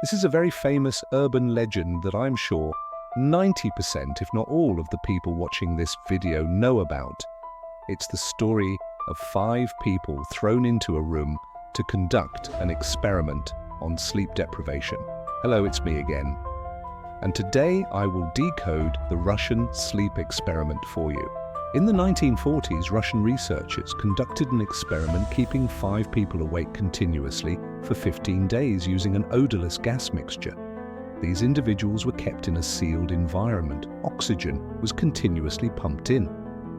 This is a very famous urban legend that I'm sure 90%, if not all, of the people watching this video know about. It's the story of 5 people thrown into a room to conduct an experiment on sleep deprivation. Hello, it's me again. And today I will decode the Russian sleep experiment for you. In the 1940s, Russian researchers conducted an experiment keeping 5 people awake continuously for 15 days using an odorless gas mixture. These individuals were kept in a sealed environment. Oxygen was continuously pumped in.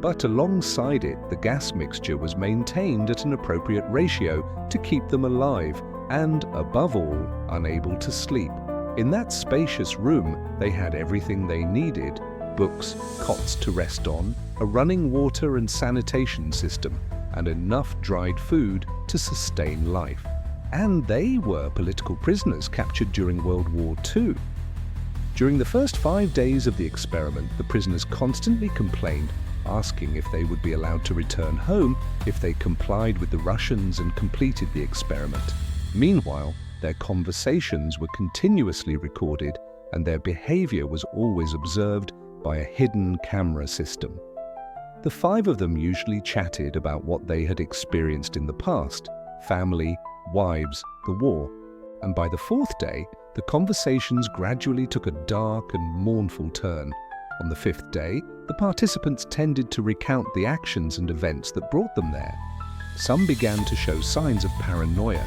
But alongside it, the gas mixture was maintained at an appropriate ratio to keep them alive and, above all, unable to sleep. In that spacious room, they had everything they needed: books, cots to rest on, a running water and sanitation system, and enough dried food to sustain life. And they were political prisoners captured during World War II. During the first 5 days of the experiment, the prisoners constantly complained, asking if they would be allowed to return home if they complied with the Russians and completed the experiment. Meanwhile, their conversations were continuously recorded and their behavior was always observed by a hidden camera system. The 5 of them usually chatted about what they had experienced in the past: family, wives, the war. And by the 4th day, the conversations gradually took a dark and mournful turn. On the 5th day, the participants tended to recount the actions and events that brought them there. Some began to show signs of paranoia.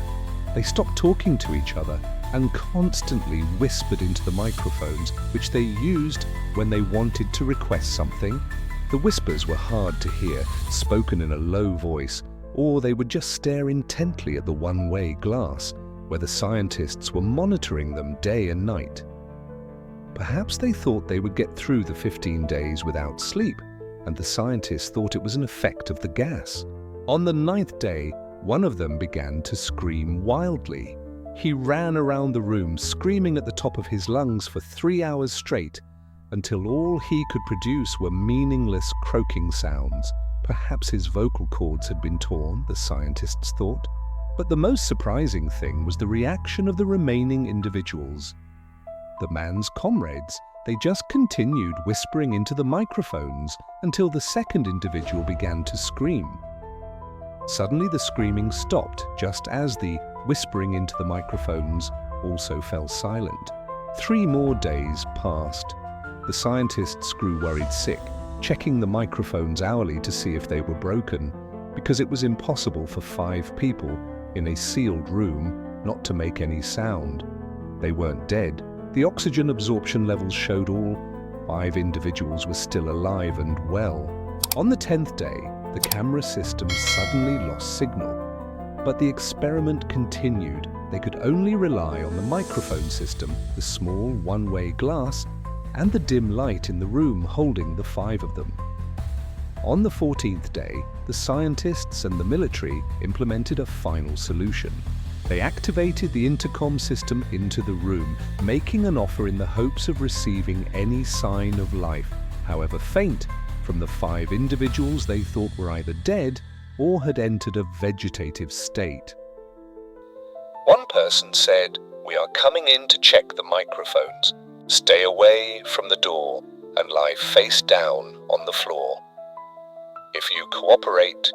They stopped talking to each other and constantly whispered into the microphones, which they used when they wanted to request something. The whispers were hard to hear, spoken in a low voice, or they would just stare intently at the one-way glass, where the scientists were monitoring them day and night. Perhaps they thought they would get through the 15 days without sleep, and the scientists thought it was an effect of the gas. On the 9th day, one of them began to scream wildly. He ran around the room, screaming at the top of his lungs for 3 hours straight, until all he could produce were meaningless croaking sounds. Perhaps his vocal cords had been torn, the scientists thought. But the most surprising thing was the reaction of the remaining individuals. The man's comrades, they just continued whispering into the microphones until the second individual began to scream. Suddenly the screaming stopped, just as the whispering into the microphones also fell silent. 3 more days passed. The scientists grew worried sick, checking the microphones hourly to see if they were broken, because it was impossible for 5 people in a sealed room not to make any sound. They weren't dead. The oxygen absorption levels showed all 5 individuals were still alive and well. On the 10th day, the camera system suddenly lost signal. But the experiment continued. They could only rely on the microphone system, the small one-way glass, and the dim light in the room holding the 5 of them. On the 14th day, the scientists and the military implemented a final solution. They activated the intercom system into the room, making an offer in the hopes of receiving any sign of life, however faint, from the 5 individuals they thought were either dead or had entered a vegetative state. One person said, "We are coming in to check the microphones. Stay away from the door and lie face down on the floor. If you cooperate,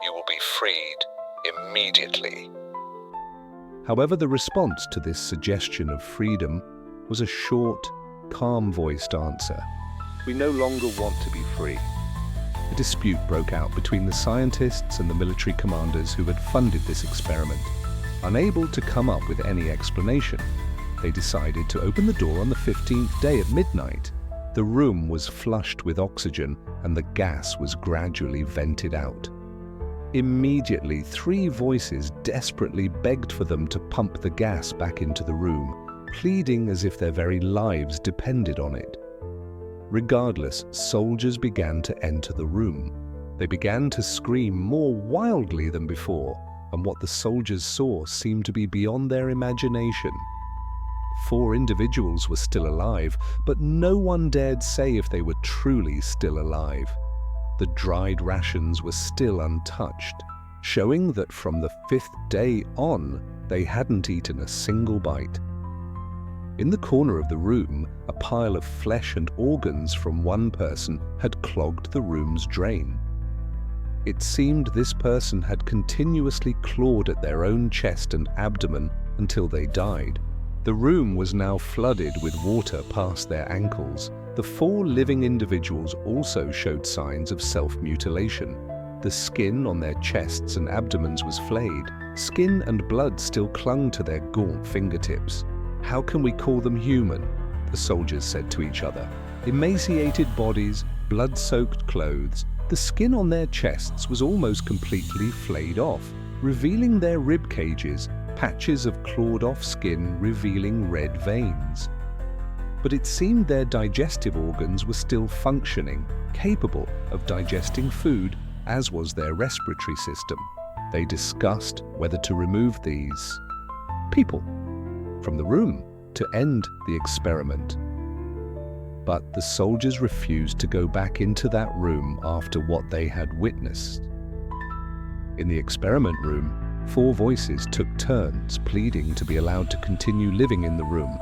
you will be freed immediately." However, the response to this suggestion of freedom was a short, calm-voiced answer: "We no longer want to be free." A dispute broke out between the scientists and the military commanders who had funded this experiment. Unable to come up with any explanation, they decided to open the door on the 15th day at midnight. The room was flushed with oxygen and the gas was gradually vented out. Immediately, 3 voices desperately begged for them to pump the gas back into the room, pleading as if their very lives depended on it. Regardless, soldiers began to enter the room. They began to scream more wildly than before, and what the soldiers saw seemed to be beyond their imagination. 4 individuals were still alive, but no one dared say if they were truly still alive. The dried rations were still untouched, showing that from the 5th day on, they hadn't eaten a single bite. In the corner of the room, a pile of flesh and organs from one person had clogged the room's drain. It seemed this person had continuously clawed at their own chest and abdomen until they died. The room was now flooded with water past their ankles. The 4 living individuals also showed signs of self-mutilation. The skin on their chests and abdomens was flayed. Skin and blood still clung to their gaunt fingertips. "How can we call them human?" the soldiers said to each other. Emaciated bodies, blood-soaked clothes. The skin on their chests was almost completely flayed off, revealing their rib cages, patches of clawed-off skin revealing red veins. But it seemed their digestive organs were still functioning, capable of digesting food, as was their respiratory system. They discussed whether to remove these people from the room to end the experiment. But the soldiers refused to go back into that room after what they had witnessed. In the experiment room, 4 voices took turns pleading to be allowed to continue living in the room.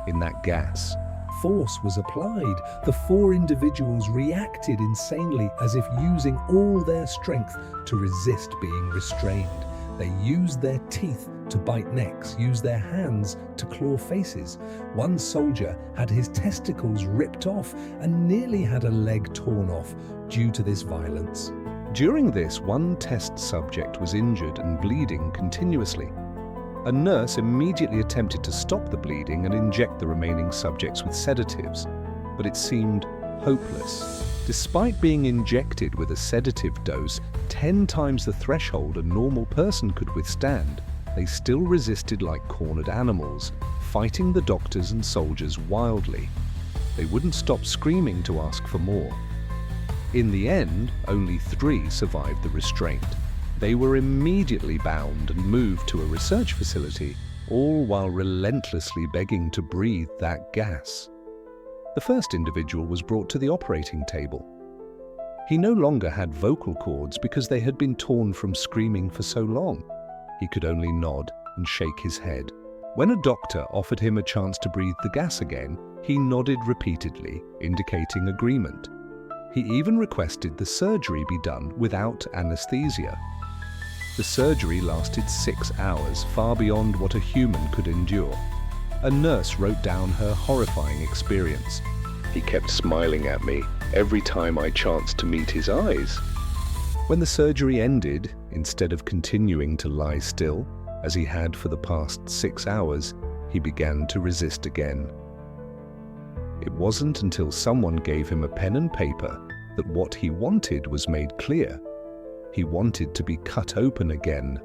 In that gas, force was applied. The 4 individuals reacted insanely, as if using all their strength to resist being restrained. They used their teeth to bite necks, used their hands to claw faces. One soldier had his testicles ripped off and nearly had a leg torn off due to this violence. During this, one test subject was injured and bleeding continuously. A nurse immediately attempted to stop the bleeding and inject the remaining subjects with sedatives, but it seemed hopeless. Despite being injected with a sedative dose 10 times the threshold a normal person could withstand, they still resisted like cornered animals, fighting the doctors and soldiers wildly. They wouldn't stop screaming to ask for more. In the end, only 3 survived the restraint. They were immediately bound and moved to a research facility, all while relentlessly begging to breathe that gas. The first individual was brought to the operating table. He no longer had vocal cords because they had been torn from screaming for so long. He could only nod and shake his head. When a doctor offered him a chance to breathe the gas again, he nodded repeatedly, indicating agreement. He even requested the surgery be done without anesthesia. The surgery lasted 6 hours, far beyond what a human could endure. A nurse wrote down her horrifying experience. "He kept smiling at me every time I chanced to meet his eyes." When the surgery ended, instead of continuing to lie still, as he had for the past 6 hours, he began to resist again. It wasn't until someone gave him a pen and paper that what he wanted was made clear. He wanted to be cut open again.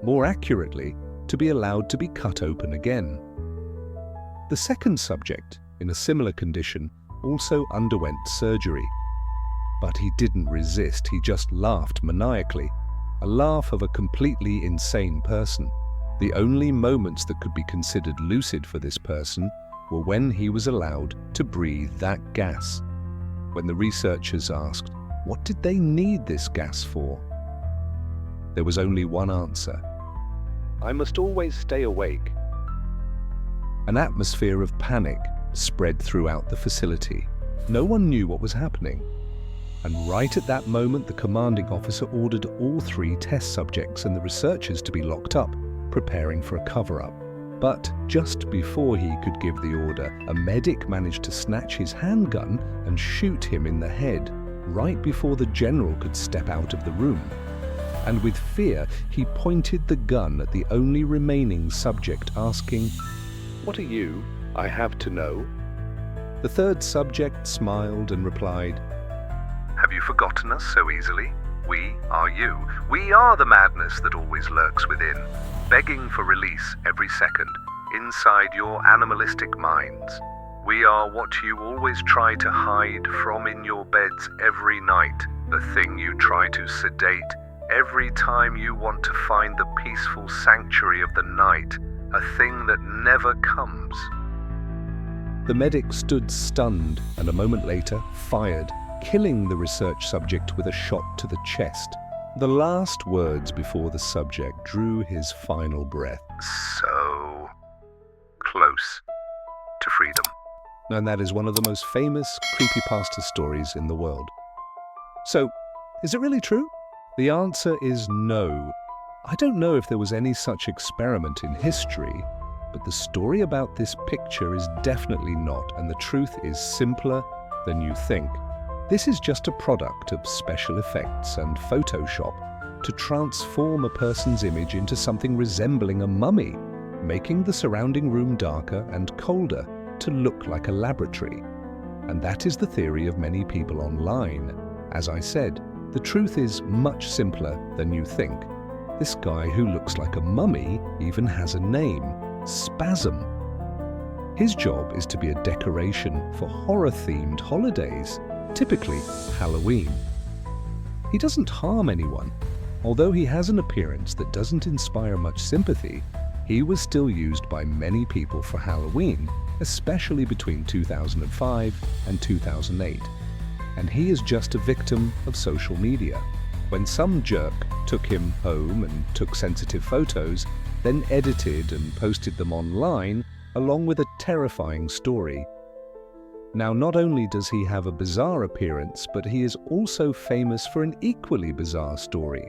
More accurately, to be allowed to be cut open again. The second subject, in a similar condition, also underwent surgery. But he didn't resist, he just laughed maniacally, a laugh of a completely insane person. The only moments that could be considered lucid for this person were when he was allowed to breathe that gas. When the researchers asked, what did they need this gas for? There was only one answer. "I must always stay awake." An atmosphere of panic spread throughout the facility. No one knew what was happening. And right at that moment, the commanding officer ordered all 3 test subjects and the researchers to be locked up, preparing for a cover-up. But just before he could give the order, a medic managed to snatch his handgun and shoot him in the head, right before the general could step out of the room. And with fear, he pointed the gun at the only remaining subject, asking, "What are you? I have to know." The third subject smiled and replied, "Have you forgotten us so easily? We are you. We are the madness that always lurks within, begging for release every second, inside your animalistic minds. We are what you always try to hide from in your beds every night, the thing you try to sedate every time you want to find the peaceful sanctuary of the night, a thing that never comes." The medic stood stunned and a moment later fired, killing the research subject with a shot to the chest. The last words before the subject drew his final breath. "So close to freedom. And that is one of the most famous creepypasta stories in the world. So, is it really true? The answer is no. I don't know if there was any such experiment in history, but the story about this picture is definitely not, and the truth is simpler than you think. This is just a product of special effects and Photoshop to transform a person's image into something resembling a mummy, making the surrounding room darker and colder to look like a laboratory. And that is the theory of many people online. As I said, the truth is much simpler than you think. This guy who looks like a mummy even has a name, Spasm. His job is to be a decoration for horror-themed holidays, typically Halloween. He doesn't harm anyone. Although he has an appearance that doesn't inspire much sympathy, he was still used by many people for Halloween, especially between 2005 and 2008. And he is just a victim of social media. When some jerk took him home and took sensitive photos, then edited and posted them online, along with a terrifying story. Now, not only does he have a bizarre appearance, but he is also famous for an equally bizarre story.